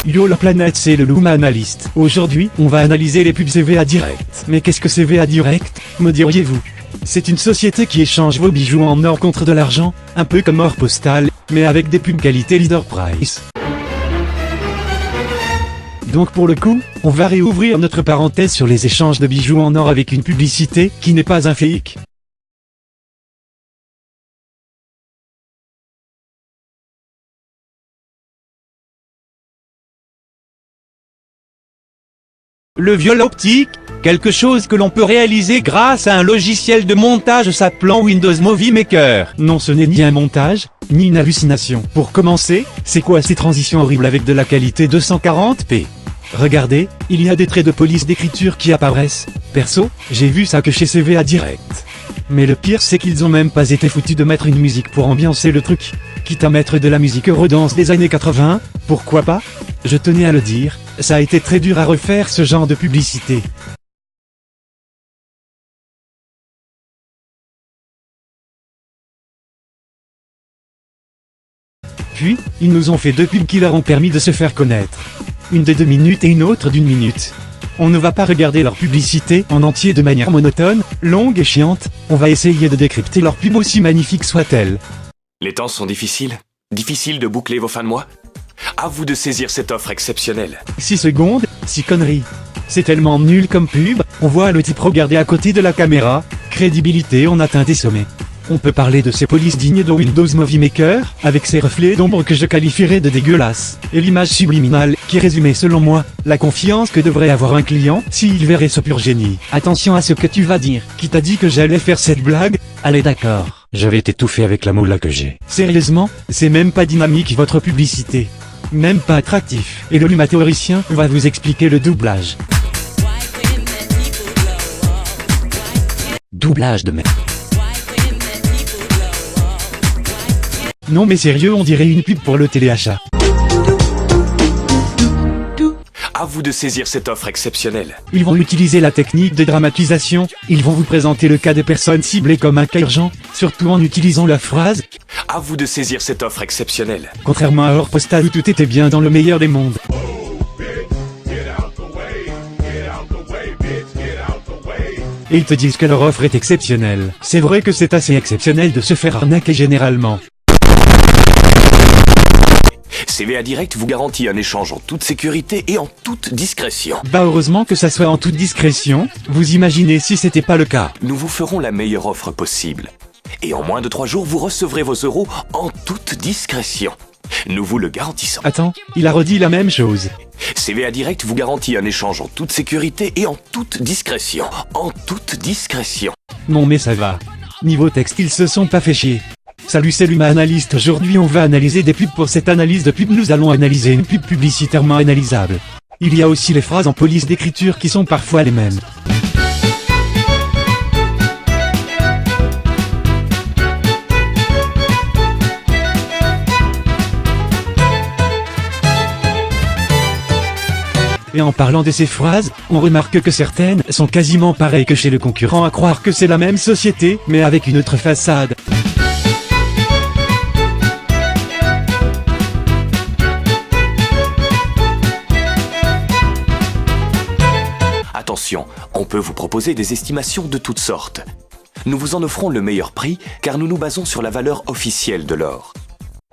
Yo la planète, c'est le Luma Analyst. Aujourd'hui, on va analyser les pubs CVA Direct. Mais qu'est-ce que CVA Direct, me diriez-vous? C'est une société qui échange vos bijoux en or contre de l'argent, un peu comme Or Postal, mais avec des pubs qualité leader price. Donc pour le coup, on va réouvrir notre parenthèse sur les échanges de bijoux en or avec une publicité qui n'est pas un fake. Le viol optique, quelque chose que l'on peut réaliser grâce à un logiciel de montage s'appelant Windows Movie Maker. Non, ce n'est ni un montage, ni une hallucination. Pour commencer, c'est quoi ces transitions horribles avec de la qualité 240p? Regardez, il y a des traits de police d'écriture qui apparaissent. Perso, j'ai vu ça que chez CVA Direct. Mais le pire c'est qu'ils ont même pas été foutus de mettre une musique pour ambiancer le truc. Quitte à mettre de la musique Eurodance des années 80, pourquoi pas? Je tenais à le dire, ça a été très dur à refaire ce genre de publicité. Puis, ils nous ont fait deux pubs qui leur ont permis de se faire connaître. Une de 2 minutes et une autre d'1 minute. On ne va pas regarder leur publicité en entier de manière monotone, longue et chiante, on va essayer de décrypter leur pub aussi magnifique soit-elle. Les temps sont difficiles. Difficile de boucler vos fins de mois. À vous de saisir cette offre exceptionnelle. 6 secondes, 6 conneries. C'est tellement nul comme pub, on voit le type regarder à côté de la caméra, crédibilité on atteint des sommets. On peut parler de ces polices dignes de Windows Movie Maker, avec ses reflets d'ombre que je qualifierais de dégueulasses, et l'image subliminale, qui résumait selon moi, la confiance que devrait avoir un client, s'il verrait ce pur génie. Attention à ce que tu vas dire. Qui t'a dit que j'allais faire cette blague? Allez d'accord. Je vais t'étouffer avec la moula que j'ai. Sérieusement, c'est même pas dynamique votre publicité. Même pas attractif. Et le Luma théoricien va vous expliquer le doublage. Doublage de merde. Non mais sérieux, on dirait une pub pour le téléachat. À vous de saisir cette offre exceptionnelle. Ils vont utiliser la technique de dramatisation, ils vont vous présenter le cas des personnes ciblées comme un cas urgent, surtout en utilisant la phrase « À vous de saisir cette offre exceptionnelle ». Contrairement à Or Postal où tout était bien dans le meilleur des mondes. Et ils te disent que leur offre est exceptionnelle. C'est vrai que c'est assez exceptionnel de se faire arnaquer généralement. CVA Direct vous garantit un échange en toute sécurité et en toute discrétion. Bah heureusement que ça soit en toute discrétion, vous imaginez si c'était pas le cas. Nous vous ferons la meilleure offre possible. Et en moins de 3 jours, vous recevrez vos euros en toute discrétion. Nous vous le garantissons. Attends, il a redit la même chose. CVA Direct vous garantit un échange en toute sécurité et en toute discrétion. En toute discrétion. Non mais ça va. Niveau texte, ils se sont pas fait chier. Salut, c'est Luma Analyst. Aujourd'hui on va analyser des pubs. Pour cette analyse de pub, nous allons analyser une pub publicitairement analysable. Il y a aussi les phrases en police d'écriture qui sont parfois les mêmes. Et en parlant de ces phrases, on remarque que certaines sont quasiment pareilles que chez le concurrent, à croire que c'est la même société, mais avec une autre façade. Attention, on peut vous proposer des estimations de toutes sortes. Nous vous en offrons le meilleur prix car nous nous basons sur la valeur officielle de l'or.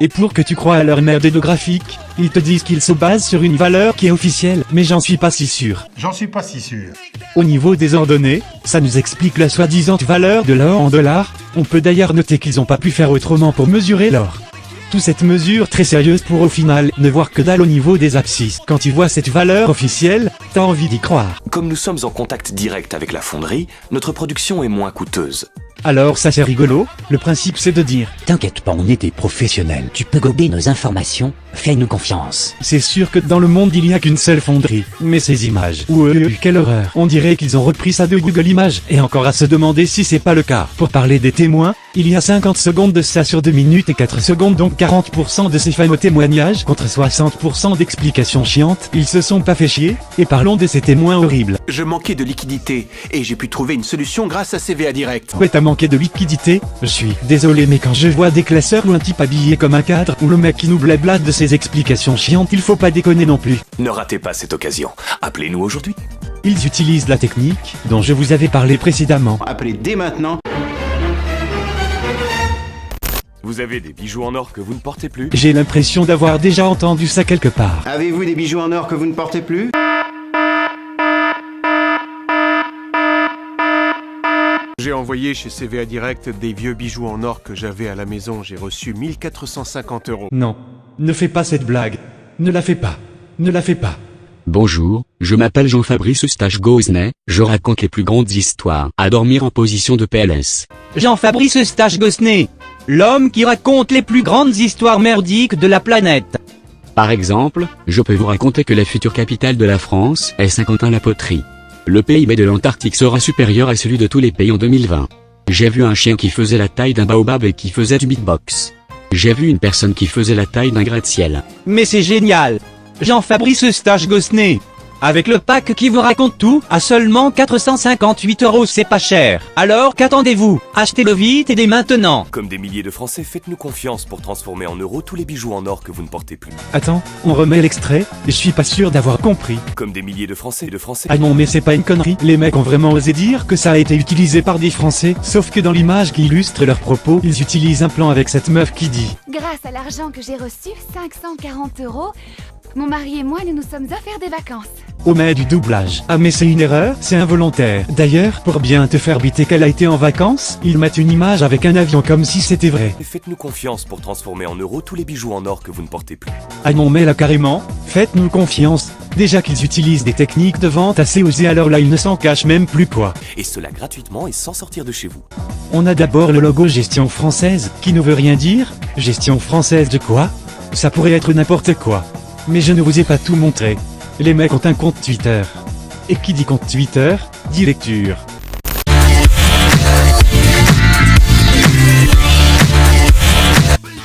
Et pour que tu crois à leur merde graphique, ils te disent qu'ils se basent sur une valeur qui est officielle, mais j'en suis pas si sûr. Au niveau des ordonnées, ça nous explique la soi-disant valeur de l'or en dollars. On peut d'ailleurs noter qu'ils ont pas pu faire autrement pour mesurer l'or. Toute cette mesure très sérieuse pour au final ne voir que dalle au niveau des abscisses. Quand tu vois cette valeur officielle, t'as envie d'y croire. Comme nous sommes en contact direct avec la fonderie, notre production est moins coûteuse. Alors ça c'est rigolo, le principe c'est de dire T'inquiète pas, on est des professionnels. Tu peux gober nos informations, fais-nous confiance. c'est sûr que dans le monde il n'y a qu'une seule fonderie. Mais ces images, quelle horreur. On dirait qu'ils ont repris ça de Google Images, et encore à se demander si c'est pas le cas. Pour parler des témoins, il y a 50 secondes de ça sur 2 minutes et 4 secondes, donc 40% de ces fameux témoignages contre 60% d'explications chiantes. Ils se sont pas fait chier, et parlons de ces témoins horribles. Je manquais de liquidité et j'ai pu trouver une solution grâce à CVA Direct. Ouais, t'as manqué de liquidité, je suis désolé, mais quand je vois des classeurs ou un type habillé comme un cadre, ou le mec qui nous blablate de ses explications chiantes, il faut pas déconner non plus. Ne ratez pas cette occasion. Appelez-nous aujourd'hui. Ils utilisent la technique dont je vous avais parlé précédemment. Appelez dès maintenant. Vous avez des bijoux en or que vous ne portez plus? J'ai l'impression d'avoir déjà entendu ça quelque part. Avez-vous des bijoux en or que vous ne portez plus? J'ai envoyé chez CVA Direct des vieux bijoux en or que j'avais à la maison. J'ai reçu 1450 €. Non, ne fais pas cette blague. Ne la fais pas. Ne la fais pas. Bonjour, je m'appelle Jean-Fabrice Eustache-Gosnay, je raconte les plus grandes histoires à dormir en position de PLS. Jean-Fabrice Eustache-Gosnay, l'homme qui raconte les plus grandes histoires merdiques de la planète. Par exemple, je peux vous raconter que la future capitale de la France est Saint-Quentin-la-Poterie. Le PIB de l'Antarctique sera supérieur à celui de tous les pays en 2020. J'ai vu un chien qui faisait la taille d'un baobab et qui faisait du beatbox. J'ai vu une personne qui faisait la taille d'un gratte-ciel. Mais c'est génial. Jean-Fabrice Eustache-Gosnay. Avec le pack qui vous raconte tout, à seulement 458 €, c'est pas cher. Alors qu'attendez-vous? Achetez-le vite et dès maintenant. Comme des milliers de Français, faites-nous confiance pour transformer en euros tous les bijoux en or que vous ne portez plus. Attends, on remet l'extrait, et je suis pas sûr d'avoir compris. Comme des milliers de Français. Ah non, mais c'est pas une connerie. Les mecs ont vraiment osé dire que ça a été utilisé par des Français, sauf que dans l'image qui illustre leurs propos, ils utilisent un plan avec cette meuf qui dit Grâce à l'argent que j'ai reçu, 540 €, mon mari et moi, nous nous sommes offerts des vacances. au mais du doublage. Ah mais c'est une erreur, c'est involontaire. D'ailleurs, pour bien te faire biter qu'elle a été en vacances, ils mettent une image avec un avion comme si c'était vrai. Faites-nous confiance pour transformer en euros tous les bijoux en or que vous ne portez plus. Ah non mais là carrément, faites-nous confiance. Déjà qu'ils utilisent des techniques de vente assez osées, alors là ils ne s'en cachent même plus quoi. Et cela gratuitement et sans sortir de chez vous. On a d'abord le logo Gestion Française, qui ne veut rien dire. Gestion Française de quoi? Ça pourrait être n'importe quoi. Mais je ne vous ai pas tout montré. Les mecs ont un compte Twitter. Et qui dit compte Twitter, dit lecture.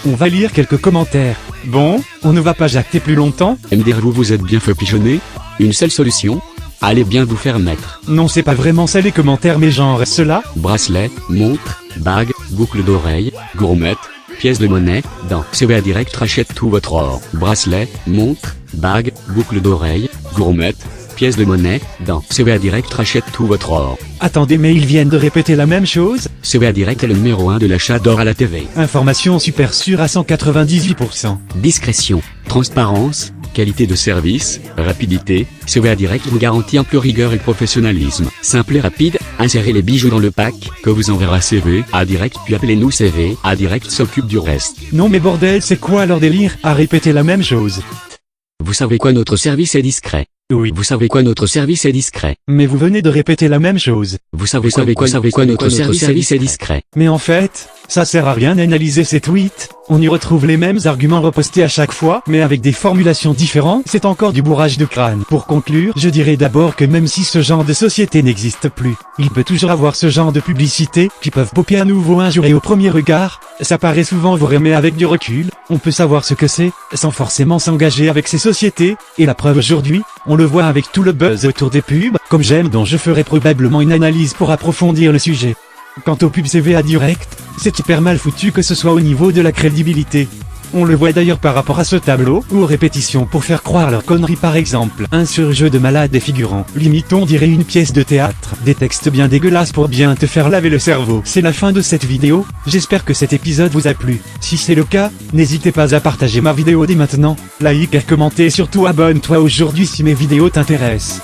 On va lire quelques commentaires. Bon, on ne va pas jacter plus longtemps. MDR, vous êtes bien fait pigeonner? Une seule solution? Allez bien vous faire mettre. Non, c'est pas vraiment ça les commentaires, mais genre cela. Bracelet, montre, bague, boucle d'oreille, gourmette, pièce de monnaie, dans CVA Direct rachète tout votre or. Bracelet, montre, bague, boucle d'oreille, gourmette, pièce de monnaie, dans CVA Direct rachète tout votre or. Attendez, mais ils viennent de répéter la même chose. CVA Direct est le numéro 1 de l'achat d'or à la TV. Information super sûre à 198%. Discrétion, transparence, qualité de service, rapidité, CVA Direct vous garantit un plus rigueur et professionnalisme. Simple et rapide, insérez les bijoux dans le pack, que vous enverra CVA Direct puis appelez-nous CVA Direct s'occupe du reste. Non mais bordel, c'est quoi leur délire à répéter la même chose? Vous savez quoi, notre service est discret. Oui. Vous savez quoi, notre service est discret. Mais vous venez de répéter la même chose. Vous savez quoi, notre service est discret. Mais en fait, ça sert à rien d'analyser ces tweets. On y retrouve les mêmes arguments repostés à chaque fois, mais avec des formulations différentes, c'est encore du bourrage de crâne. Pour conclure, je dirais d'abord que même si ce genre de société n'existe plus, il peut toujours avoir ce genre de publicité, qui peuvent popper à nouveau un jour et au premier regard, ça paraît souvent vrai mais avec du recul, on peut savoir ce que c'est, sans forcément s'engager avec ces sociétés, et la preuve aujourd'hui, on le voit avec tout le buzz autour des pubs, comme j'aime dont je ferai probablement une analyse pour approfondir le sujet. Quant aux pubs CVA Direct, c'est hyper mal foutu que ce soit au niveau de la crédibilité. On le voit d'ailleurs par rapport à ce tableau, ou aux répétitions pour faire croire leurs conneries par exemple. Un surjeu de malades et figurants, limite on dirait une pièce de théâtre. Des textes bien dégueulasses pour bien te faire laver le cerveau. C'est la fin de cette vidéo, j'espère que cet épisode vous a plu. Si c'est le cas, n'hésitez pas à partager ma vidéo dès maintenant, like et commenter et surtout abonne-toi aujourd'hui si mes vidéos t'intéressent.